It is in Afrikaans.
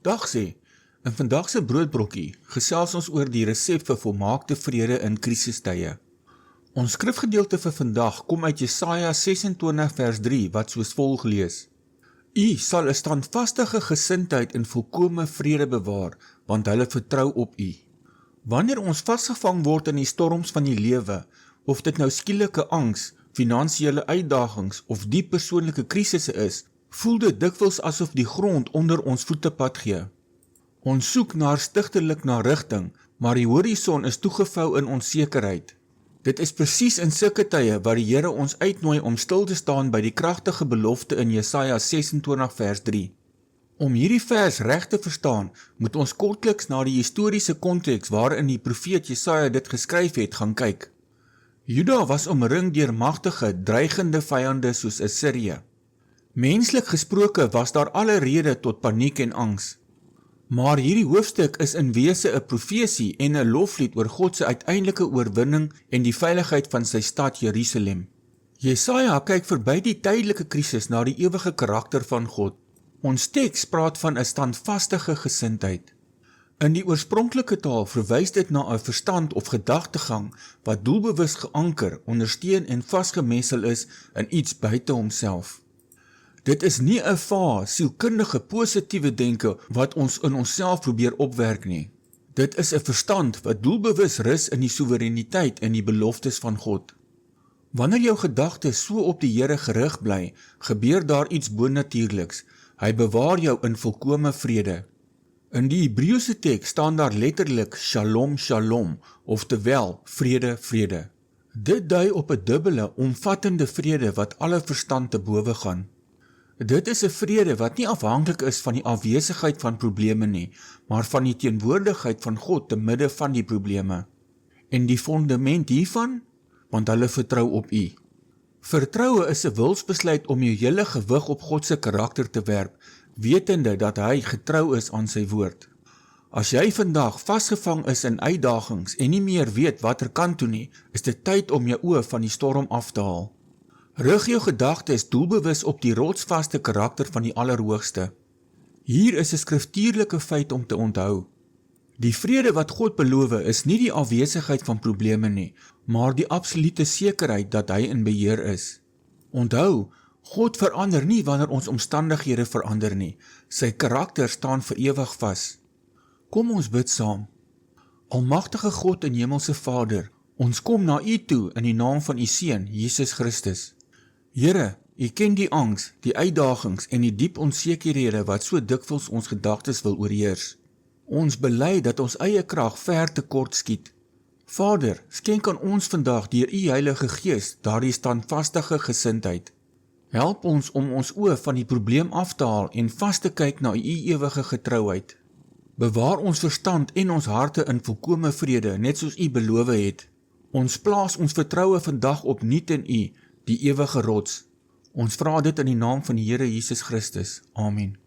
Dag sê, in vandag se broodbrokkie gesels ons oor die resep vir volmaakte vrede in krisistye. Ons skrifgedeelte vir vandag kom uit Jesaja 26 vers 3 wat soos volg lees. U sal 'n standvastige gesindheid en volkome vrede bewaar, want hulle vertrou op U. Wanneer ons vasgevang word in die storms van die lewe, of dit nou skielike angs, finansiële uitdagings of diep persoonlike krisisse is, voel dit dikwels asof die grond onder ons voete pad gee. Ons soek stigtelik na rigting, maar die horison is toegevou in onsekerheid. Dit is presies in sulke tye wat die Here ons uitnooi om stil te staan by die kragtige belofte in Jesaja 26 vers 3. Om hierdie vers reg te verstaan, moet ons kortliks na die historiese konteks waarin die profeet Jesaja dit geskryf het gaan kyk. Juda was omring deur magtige, dreigende vyande soos Assirië. Menslik gesproke was daar alle rede tot paniek en angs. Maar hierdie hoofstuk is in wese 'n profesie en 'n loflied oor God se uiteindelike oorwinning en die veiligheid van sy stad Jerusalem. Jesaja kyk verby die tydelike krisis na die ewige karakter van God. Ons teks praat van 'n standvastige gesindheid. In die oorspronklike taal verwys dit na 'n verstand of gedagtegang wat doelbewus geanker, ondersteun en vasgemessel is in iets buite homself. Dit is nie 'n vae, sielkundige, positiewe denke wat ons in onsself probeer opwerk nie. Dit is 'n verstand wat doelbewus rus in die soewereiniteit en die beloftes van God. Wanneer jou gedagtes so op die Here gerig bly, gebeur daar iets bonatuurliks. Hy bewaar jou in volkome vrede. In die Hebreëse teks staan daar letterlik Shalom, Shalom, oftewel vrede, vrede. Dit dui op 'n dubbele, omvattende vrede wat alle verstand te bowe gaan. Dit is 'n vrede wat nie afhanklik is van die afwesigheid van probleme nie, maar van die teenwoordigheid van God te midde van die probleme. En die fondament hiervan? Want hulle vertrou op U. Vertroue is 'n wilsbesluit om jou hele gewig op God se karakter te werp, wetende dat Hy getrou is aan sy woord. As jy vandag vasgevang is in uitdagings en nie meer weet watter kant toe nie, is dit tyd om jou oë van die storm af te haal. Rig jou gedagtes doelbewus op die rotsvaste karakter van die Allerhoogste. Hier is 'n skriftuurlike feit om te onthou. Die vrede wat God beloof is nie die afwesigheid van probleme nie, maar die absolute sekerheid dat Hy in beheer is. Onthou, God verander nie wanneer ons omstandighede verander nie. Sy karakter staan vir ewig vas. Kom ons bid saam. Almagtige God en Hemelse Vader, ons kom na U toe in die naam van U Seun, Jesus Christus. Here, U ken die angs, die uitdagings en die diep onsekerhede wat so dikwels ons gedagtes wil oorheers. Ons bely dat ons eie krag ver te kort skiet. Vader, skenk aan ons vandag deur U Heilige Gees daardie standvastige gesindheid. Help ons om ons oë van die probleem af te haal en vas te kyk na U ewige getrouheid. Bewaar ons verstand en ons harte in volkome vrede, net soos U beloof het. Ons plaas ons vertroue vandag opnuut in U, die ewige rots. Ons vra dit in die naam van die Here Jesus Christus. Amen.